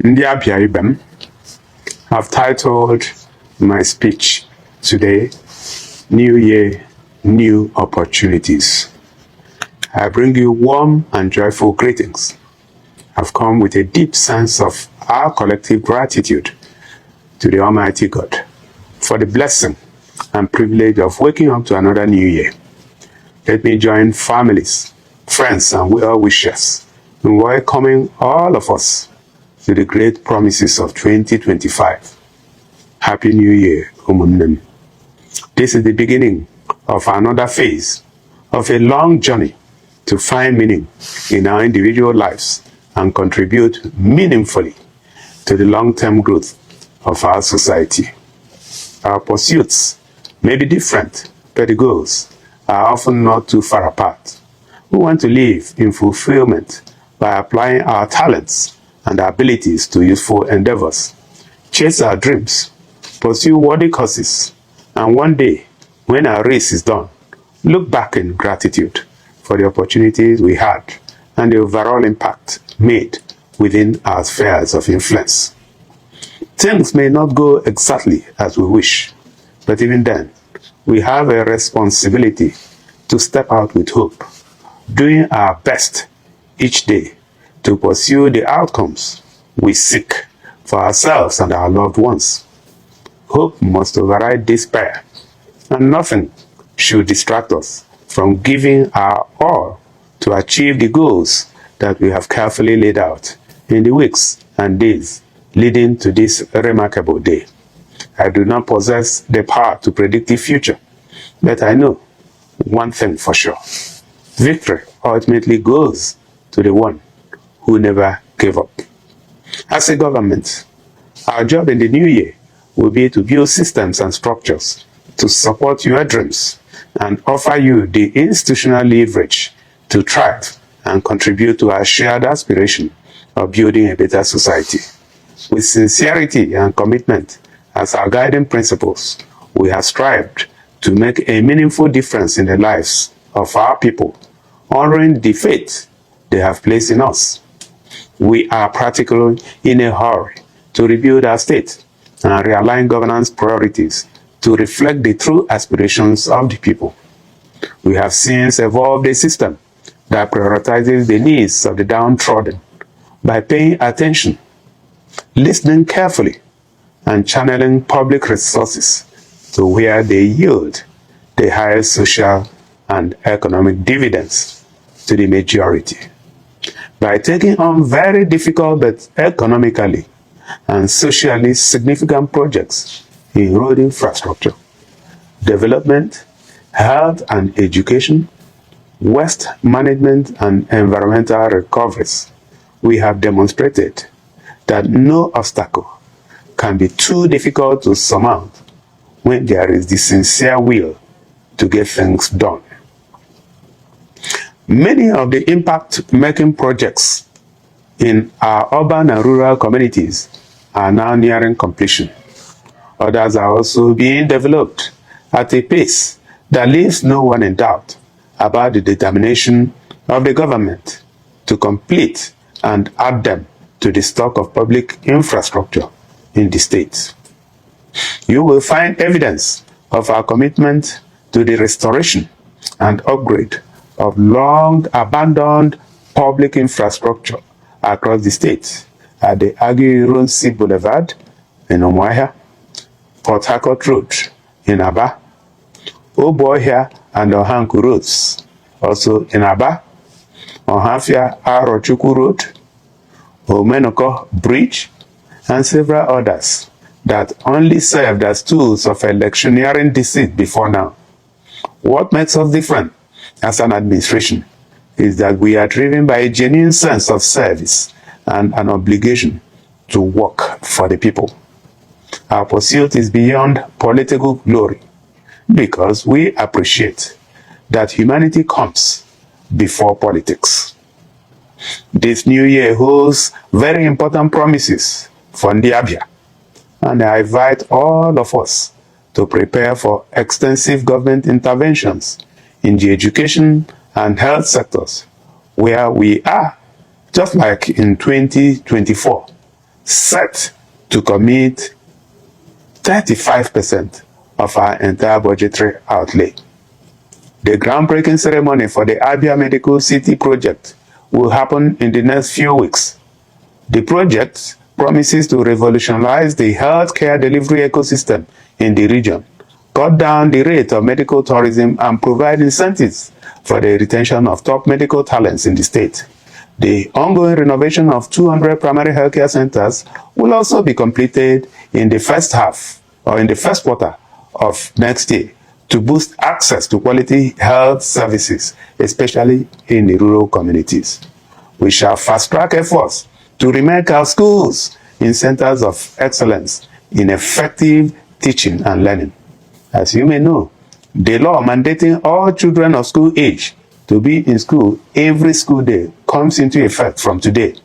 Ndị Abia Ibem, I've titled my speech today, New Year, New Opportunities. I bring you warm and joyful greetings. I've come with a deep sense of our collective gratitude to the Almighty God for the blessing and privilege of waking up to another new year. Let me join families, friends, and well-wishers in welcoming all of us to the great promises of 2025. Happy New Year, Umunnem. This is the beginning of another phase of a long journey to find meaning in our individual lives and contribute meaningfully to the long-term growth of our society. Our pursuits may be different, but the goals are often not too far apart. We want to live in fulfillment by applying our talents and abilities to useful endeavors, chase our dreams, pursue worthy causes, and one day, when our race is done, look back in gratitude for the opportunities we had and the overall impact made within our spheres of influence. Things may not go exactly as we wish, but even then, we have a responsibility to step out with hope, doing our best each day to pursue the outcomes we seek for ourselves and our loved ones. Hope must override despair, and nothing should distract us from giving our all to achieve the goals that we have carefully laid out in the weeks and days leading to this remarkable day. I do not possess the power to predict the future, but I know one thing for sure. Victory ultimately goes to the one who never gave up. As a government, our job in the new year will be to build systems and structures to support your dreams and offer you the institutional leverage to thrive and contribute to our shared aspiration of building a better society. With sincerity and commitment as our guiding principles, we have strived to make a meaningful difference in the lives of our people, honoring the faith they have placed in us. We are practically in a hurry to rebuild our state and realign governance priorities to reflect the true aspirations of the people. We have since evolved a system that prioritizes the needs of the downtrodden by paying attention, listening carefully, and channeling public resources to where they yield the highest social and economic dividends to the majority. By taking on very difficult but economically and socially significant projects in road infrastructure, development, health and education, waste management and environmental recoveries, we have demonstrated that no obstacle can be too difficult to surmount when there is the sincere will to get things done. Many of the impact-making projects in our urban and rural communities are now nearing completion. Others are also being developed at a pace that leaves no one in doubt about the determination of the government to complete and add them to the stock of public infrastructure in the state. You will find evidence of our commitment to the restoration and upgrade of long-abandoned public infrastructure across the state at the Aguirre Boulevard in Umuahia, Port Harcourt Road in Aba, Obohia and Ohanku Roads, also in Aba, Ohafia Arochukwu Road, Omenoko Bridge, and several others that only served as tools of electioneering deceit before now. What makes us different as an administration is that we are driven by a genuine sense of service and an obligation to work for the people. Our pursuit is beyond political glory because we appreciate that humanity comes before politics. This new year holds very important promises for Ndị Abia, and I invite all of us to prepare for extensive government interventions in the education and health sectors, where we are, just like in 2024, set to commit 35% of our entire budgetary outlay. The groundbreaking ceremony for the Abia Medical City project will happen in the next few weeks. The project promises to revolutionize the healthcare delivery ecosystem in the region, cut down the rate of medical tourism, and provide incentives for the retention of top medical talents in the state. The ongoing renovation of 200 primary healthcare centers will also be completed in the first quarter of next year to boost access to quality health services, especially in the rural communities. We shall fast-track efforts to remake our schools in centers of excellence in effective teaching and learning. As you may know, the law mandating all children of school age to be in school every school day comes into effect from today.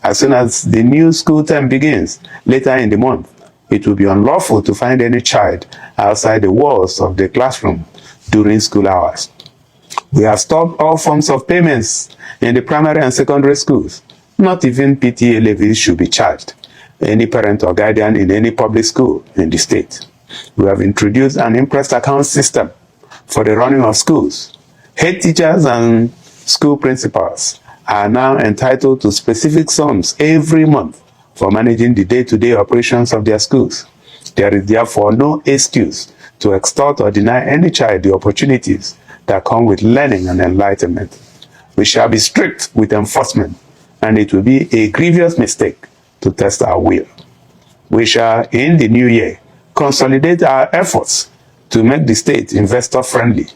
As soon as the new school term begins later in the month, it will be unlawful to find any child outside the walls of the classroom during school hours. We have stopped all forms of payments in the primary and secondary schools. Not even PTA levies should be charged any parent or guardian in any public school in the state. We have introduced an impressed account system for the running of schools. Head teachers and school principals are now entitled to specific sums every month for managing the day-to-day operations of their schools. There is therefore no excuse to extort or deny any child the opportunities that come with learning and enlightenment. We shall be strict with enforcement, and it will be a grievous mistake to test our will. We shall, in the new year, consolidate our efforts to make the state investor-friendly,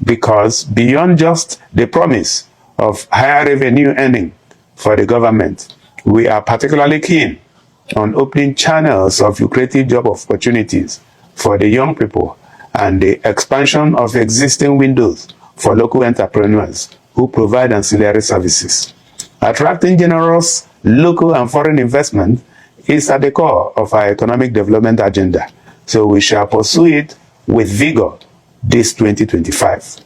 because beyond just the promise of higher revenue earning for the government, we are particularly keen on opening channels of lucrative job opportunities for the young people and the expansion of existing windows for local entrepreneurs who provide ancillary services. Attracting generous local and foreign investment is at the core of our economic development agenda, so we shall pursue it with vigor this 2025.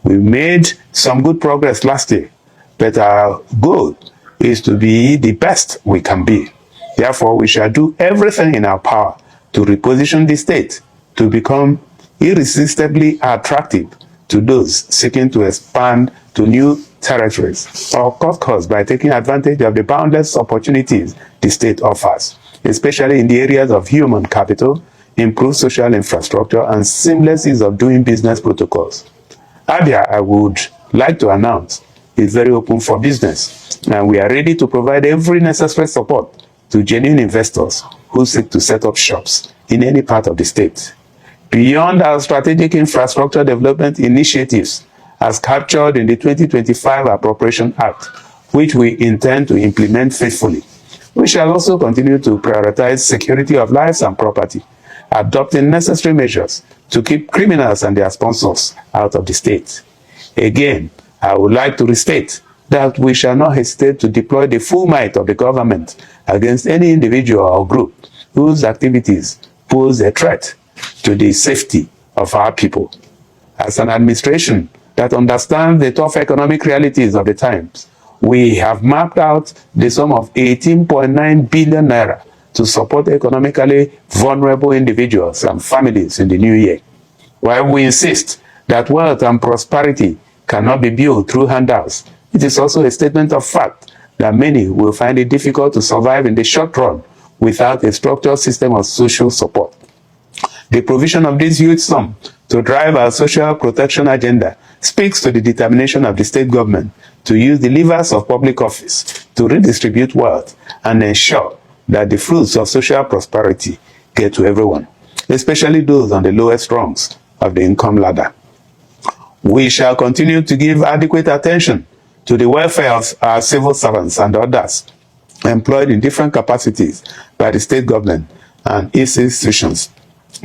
We made some good progress last year, but our goal is to be the best we can be. Therefore, we shall do everything in our power to reposition the state to become irresistibly attractive to those seeking to expand to new territories or cut costs by taking advantage of the boundless opportunities the state offers, especially in the areas of human capital, improved social infrastructure, and seamless ease of doing business protocols. Abia, I would like to announce, is very open for business, and we are ready to provide every necessary support to genuine investors who seek to set up shops in any part of the state. Beyond our strategic infrastructure development initiatives as captured in the 2025 Appropriation Act, which we intend to implement faithfully, we shall also continue to prioritize security of lives and property, adopting necessary measures to keep criminals and their sponsors out of the state. Again, I would like to restate that we shall not hesitate to deploy the full might of the government against any individual or group whose activities pose a threat to the safety of our people. As an administration that understands the tough economic realities of the times, we have mapped out the sum of 18.9 billion naira to support economically vulnerable individuals and families in the new year. While we insist that wealth and prosperity cannot be built through handouts, it is also a statement of fact that many will find it difficult to survive in the short run without a structured system of social support. The provision of this huge sum to drive our social protection agenda speaks to the determination of the state government to use the levers of public office to redistribute wealth and ensure that the fruits of social prosperity get to everyone, especially those on the lowest rungs of the income ladder. We shall continue to give adequate attention to the welfare of our civil servants and others employed in different capacities by the state government and its institutions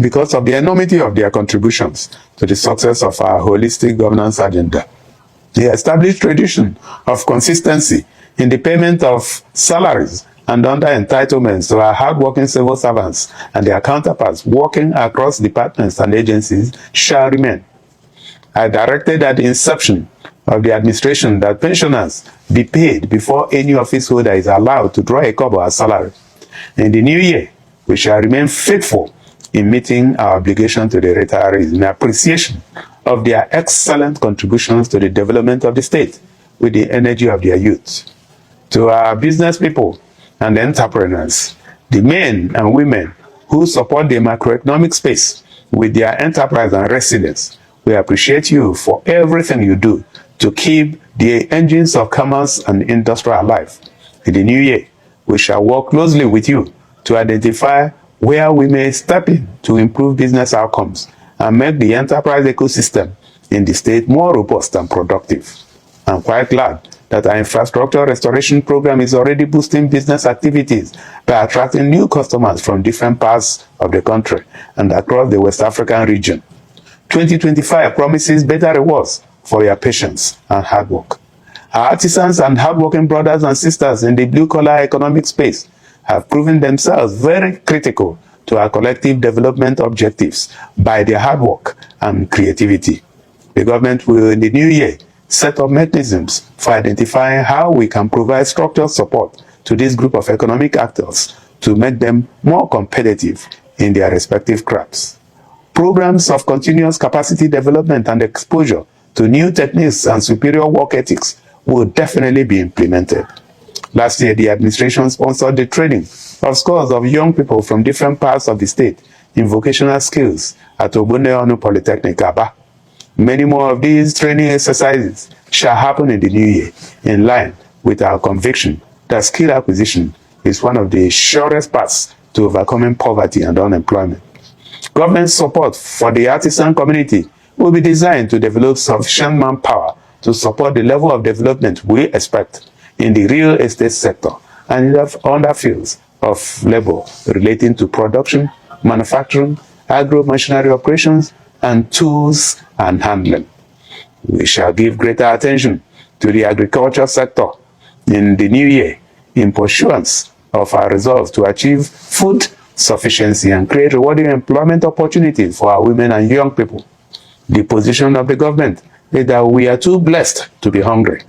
because of the enormity of their contributions to the success of our holistic governance agenda. The established tradition of consistency in the payment of salaries and other entitlements to our hardworking civil servants and their counterparts working across departments and agencies shall remain. I directed at the inception of the administration that pensioners be paid before any office holder is allowed to draw a kobo as salary. In the new year, we shall remain faithful in meeting our obligation to the retirees in appreciation of their excellent contributions to the development of the state with the energy of their youth. To our business people and entrepreneurs, the men and women who support the macroeconomic space with their enterprise and resilience, we appreciate you for everything you do to keep the engines of commerce and industry alive. In the new year, we shall work closely with you to identify where we may step in to improve business outcomes and make the enterprise ecosystem in the state more robust and productive. I'm quite glad that our infrastructure restoration program is already boosting business activities by attracting new customers from different parts of the country and across the West African region. 2025 promises better rewards for your patience and hard work. Our artisans and hardworking brothers and sisters in the blue-collar economic space have proven themselves very critical to our collective development objectives by their hard work and creativity. The government will, in the new year, set up mechanisms for identifying how we can provide structured support to this group of economic actors to make them more competitive in their respective crafts. Programs of continuous capacity development and exposure to new techniques and superior work ethics will definitely be implemented. Last year, the administration sponsored the training of scores of young people from different parts of the state in vocational skills at Ogbonneonu Polytechnic, Aba. Many more of these training exercises shall happen in the new year, in line with our conviction that skill acquisition is one of the surest paths to overcoming poverty and unemployment. Government support for the artisan community will be designed to develop sufficient manpower to support the level of development we expect in the real estate sector and in other fields of labor relating to production, manufacturing, agro-machinery operations, and tools and handling. We shall give greater attention to the agriculture sector in the new year in pursuance of our resolve to achieve food sufficiency and create rewarding employment opportunities for our women and young people. The position of the government is that we are too blessed to be hungry.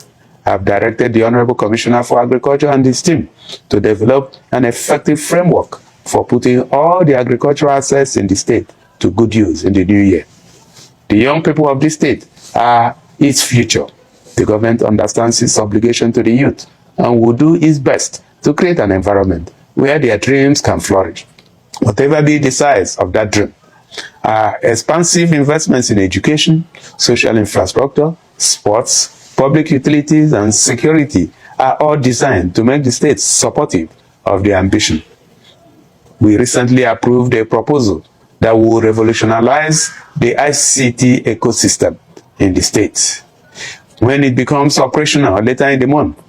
I have directed the Honorable Commissioner for Agriculture and his team to develop an effective framework for putting all the agricultural assets in the state to good use in the new year. The young people of this state are its future. The government understands its obligation to the youth and will do its best to create an environment where their dreams can flourish. Whatever be the size of that dream, expansive investments in education, social infrastructure, sports, public utilities, and security are all designed to make the state supportive of their ambition. We recently approved a proposal that will revolutionize the ICT ecosystem in the state. When it becomes operational later in the month,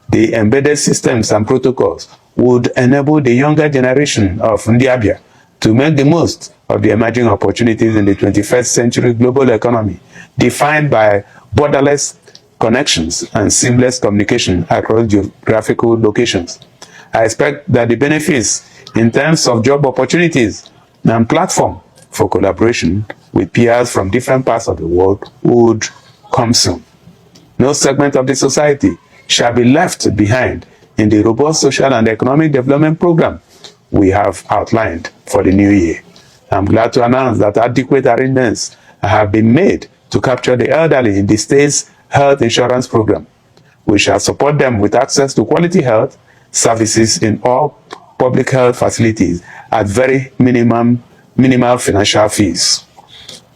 the embedded systems and protocols would enable the younger generation of Ndiabia to make the most of the emerging opportunities in the 21st century global economy, defined by borderless connections and seamless communication across geographical locations. I expect that the benefits in terms of job opportunities and platform for collaboration with peers from different parts of the world would come soon. No segment of the society shall be left behind in the robust social and economic development program we have outlined for the new year. I'm glad to announce that adequate arrangements have been made to capture the elderly in the state's health insurance program. We shall support them with access to quality health services in all public health facilities at very minimal financial fees.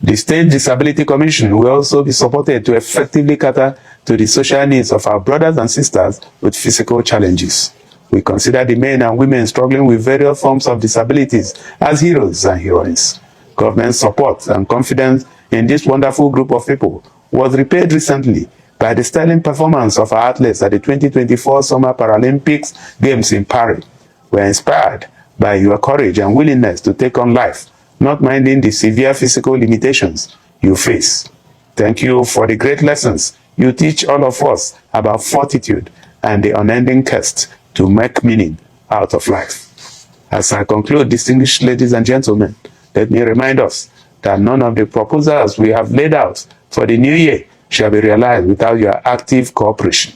The State Disability Commission will also be supported to effectively cater to the social needs of our brothers and sisters with physical challenges. We consider the men and women struggling with various forms of disabilities as heroes and heroines. Government support and confidence in this wonderful group of people was repaid recently by the sterling performance of our athletes at the 2024 Summer Paralympics Games in Paris. We are inspired by your courage and willingness to take on life, not minding the severe physical limitations you face. Thank you for the great lessons you teach all of us about fortitude and the unending quest to make meaning out of life. As I conclude, distinguished ladies and gentlemen, let me remind us that none of the proposals we have laid out for the new year shall be realized without your active cooperation.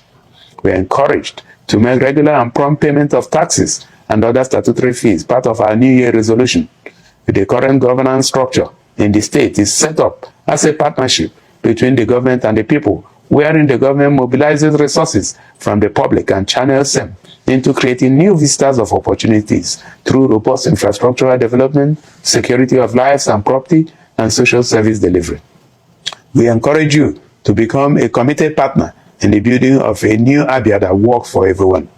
We are encouraged to make regular and prompt payment of taxes and other statutory fees, part of our New Year resolution. The current governance structure in the state is set up as a partnership between the government and the people, wherein the government mobilizes resources from the public and channels them into creating new vistas of opportunities through robust infrastructural development, security of lives and property, and social service delivery. We encourage you to become a committed partner in the building of a new Abia that works for everyone.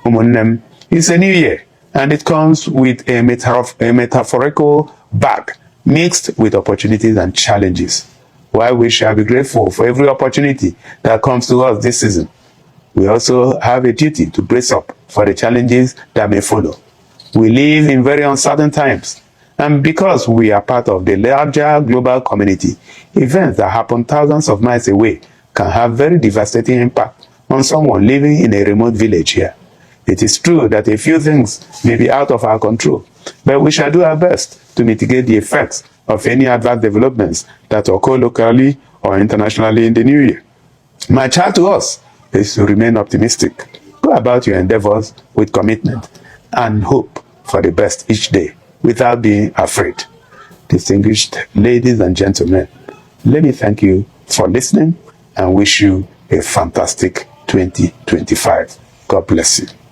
Umunnem, it's a new year, and it comes with a metaphorical bag mixed with opportunities and challenges. While we shall be grateful for every opportunity that comes to us this season, we also have a duty to brace up for the challenges that may follow. We live in very uncertain times, and because we are part of the larger global community, events that happen thousands of miles away can have very devastating impact on someone living in a remote village here. It is true that a few things may be out of our control, but we shall do our best to mitigate the effects of any adverse developments that occur locally or internationally in the new year. My charge to us is to remain optimistic. Go about your endeavors with commitment and hope for the best each day without being afraid. Distinguished ladies and gentlemen, let me thank you for listening and wish you a fantastic 2025. God bless you.